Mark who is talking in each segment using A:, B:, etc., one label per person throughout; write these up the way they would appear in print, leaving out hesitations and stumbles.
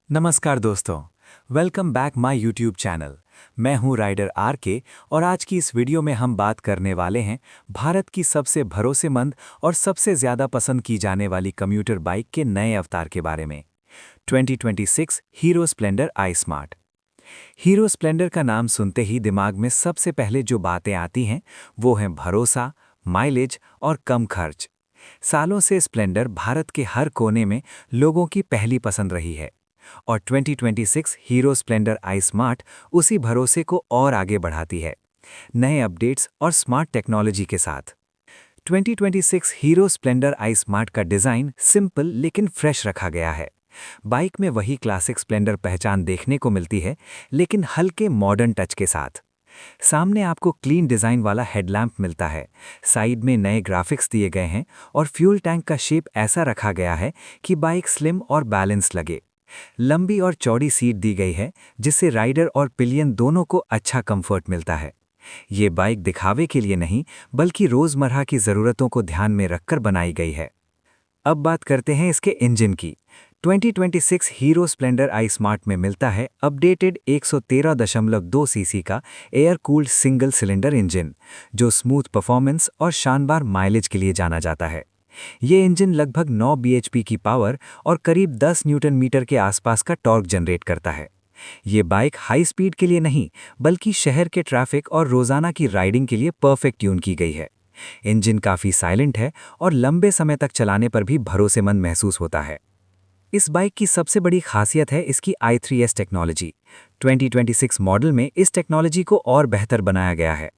A: नमस्कार दोस्तों, welcome back my YouTube channel. मैं हूं राइडर आर के और आज की इस वीडियो में हम बात करने वाले हैं भारत की सबसे भरोसेमंद और सबसे ज़्यादा पसंद की जाने वाली कम्यूटर बाइक के नए अवतार के बारे में। 2026 हीरो स्प्लेंडर आई स्मार्ट। हीरो स्प्लेंडर का नाम सुनते ही दिमाग में सबसे पहले जो बातें आती हैं वो हैं भरोसा, माइलेज और कम खर्च। सालों से स्प्लेंडर भारत के हर कोने में लोगों की पहली पसंद रही है और 2026 हीरो स्प्लेंडर आई स्मार्ट उसी भरोसे को और आगे बढ़ाती है, नए अपडेट्स और स्मार्ट टेक्नोलॉजी के साथ। 2026 हीरो स्प्लेंडर आई स्मार्ट का डिज़ाइन सिंपल लेकिन फ्रेश रखा गया है। बाइक में वही क्लासिक स्प्लेंडर पहचान देखने को मिलती है, लेकिन हल्के मॉडर्न टच के साथ। सामने आपको क्लीन डिज़ाइन वाला हेडलैम्प मिलता है, साइड में नए ग्राफिक्स दिए गए हैं और फ्यूल टैंक का शेप ऐसा रखा गया है कि बाइक स्लिम और बैलेंस लगे। लंबी और चौड़ी सीट दी गई है, जिससे राइडर और पिलियन दोनों को अच्छा कंफर्ट मिलता है। ये बाइक दिखावे के लिए नहीं, बल्कि रोज़मर्रा की ज़रूरतों को ध्यान में रखकर बनाई गई है। अब बात करते हैं इसके इंजन की। 2026 हीरो स्प्लेंडर आई स्मार्ट में मिलता है अपडेटेड 113.2 सीसी का air cooled single cylinder engine, जो स्मूथ परफॉर्मेंस और शानदार माइलेज के लिए जाना जाता है। ये इंजन लगभग 9 bhp की पावर और करीब 10 न्यूटन मीटर के आसपास का टॉर्क जनरेट करता है। ये बाइक हाई स्पीड के लिए नहीं, बल्कि शहर के ट्रैफिक और रोज़ाना की राइडिंग के लिए परफेक्ट ट्यून की गई है। इंजन काफ़ी साइलेंट है और लंबे समय तक चलाने पर भी भरोसेमंद महसूस होता है। इस बाइक की सबसे बड़ी खासियत है इसकी i3S टेक्नोलॉजी। 2026 मॉडल में इस टेक्नोलॉजी को और बेहतर बनाया गया है।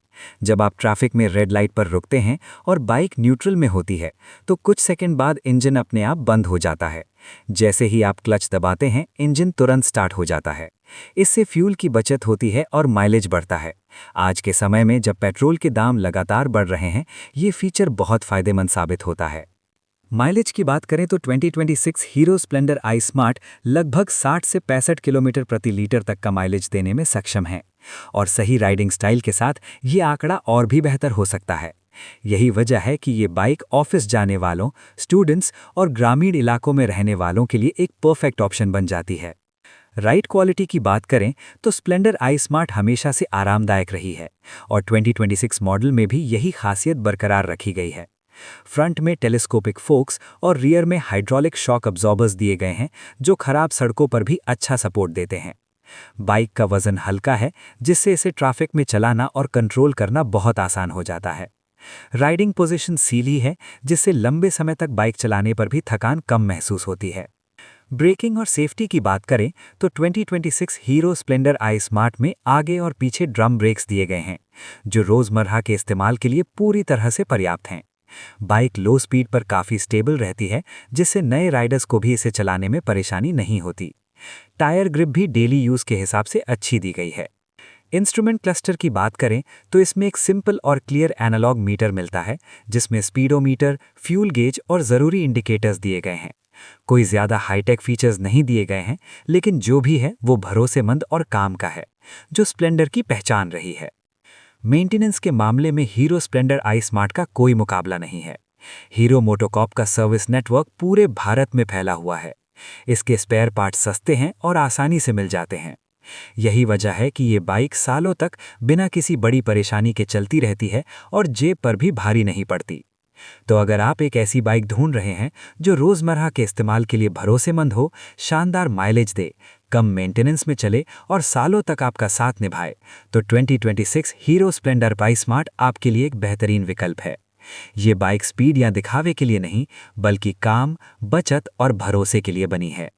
A: जब आप ट्रैफिक में रेड लाइट पर रुकते हैं और बाइक न्यूट्रल में होती है, तो कुछ सेकंड बाद इंजन अपने आप बंद हो जाता है। जैसे ही आप क्लच दबाते हैं, इंजन तुरंत स्टार्ट हो जाता है। इससे फ्यूल की बचत होती है और माइलेज बढ़ता है। आज के समय में जब पेट्रोल के दाम लगातार बढ़ रहे हैं, ये फीचर बहुत फायदेमंद साबित होता है। माइलेज की बात करें तो 2026 हीरो स्प्लेंडर आई स्मार्ट लगभग 60 से 65 किलोमीटर प्रति लीटर तक का माइलेज देने में सक्षम है और सही राइडिंग स्टाइल के साथ ये आंकड़ा और भी बेहतर हो सकता है। यही वजह है कि ये बाइक ऑफिस जाने वालों, स्टूडेंट्स और ग्रामीण इलाकों में रहने वालों के लिए एक परफेक्ट ऑप्शन बन जाती है। राइड क्वालिटी की बात करें तो स्प्लेंडर आई स्मार्ट हमेशा से आरामदायक रही है और 2026 मॉडल में भी यही खासियत बरकरार रखी गई है। फ्रंट में टेलीस्कोपिक फोक्स और रियर में हाइड्रोलिक शॉक अब्जॉर्बर्स दिए गए हैं, जो खराब सड़कों पर भी अच्छा सपोर्ट देते हैं। बाइक का वजन हल्का है, जिससे इसे ट्रैफिक में चलाना और कंट्रोल करना बहुत आसान हो जाता है। राइडिंग पोजीशन सीली है, जिससे लंबे समय तक बाइक चलाने पर भी थकान कम महसूस होती है। ब्रेकिंग और सेफ्टी की बात करें तो 2026 हीरो स्प्लेंडर आई स्मार्ट में आगे और पीछे ड्रम ब्रेक्स दिए गए हैं, जो रोज़मर्रा के इस्तेमाल के लिए पूरी तरह से पर्याप्त हैं। बाइक लो स्पीड पर काफ़ी स्टेबल रहती है, जिससे नए राइडर्स को भी इसे चलाने में परेशानी नहीं होती। टायर ग्रिप भी डेली यूज़ के हिसाब से अच्छी दी गई है। इंस्ट्रूमेंट क्लस्टर की बात करें तो इसमें एक सिंपल और क्लियर एनालॉग मीटर मिलता है, जिसमें स्पीडोमीटर, फ्यूल गेज और ज़रूरी इंडिकेटर्स दिए गए हैं। कोई ज़्यादा हाईटेक फीचर्स नहीं दिए गए हैं, लेकिन जो भी है वो भरोसेमंद और काम का है, जो स्प्लेंडर की पहचान रही है। मेंटेनेंस के मामले में हीरो स्प्लेंडर आई स्मार्ट का कोई मुकाबला नहीं है। हीरो मोटोकॉर्प का सर्विस नेटवर्क पूरे भारत में फैला हुआ है। इसके स्पेयर पार्ट्स सस्ते हैं और आसानी से मिल जाते हैं। यही वजह है कि ये बाइक सालों तक बिना किसी बड़ी परेशानी के चलती रहती है और जेब पर भी भारी नहीं पड़ती। तो अगर आप एक ऐसी बाइक ढूंढ रहे हैं जो रोज़मर्रा के इस्तेमाल के लिए भरोसेमंद हो, शानदार माइलेज दे, कम मेंटेनेंस में चले और सालों तक आपका साथ निभाए, तो 2026 हीरो स्प्लेंडर आई स्मार्ट आपके लिए एक बेहतरीन विकल्प है। ये बाइक स्पीड या दिखावे के लिए नहीं, बल्कि काम, बचत और भरोसे के लिए बनी है।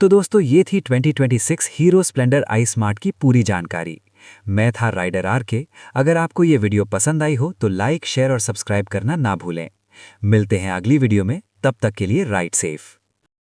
A: तो दोस्तों, ये थी 2026 हीरो स्प्लेंडर आई स्मार्ट की पूरी जानकारी। मैं था राइडर आर के। अगर आपको ये वीडियो पसंद आई हो तो लाइक, शेयर और सब्सक्राइब करना ना भूलें। मिलते हैं अगली वीडियो में, तब तक के लिए राइड सेफ।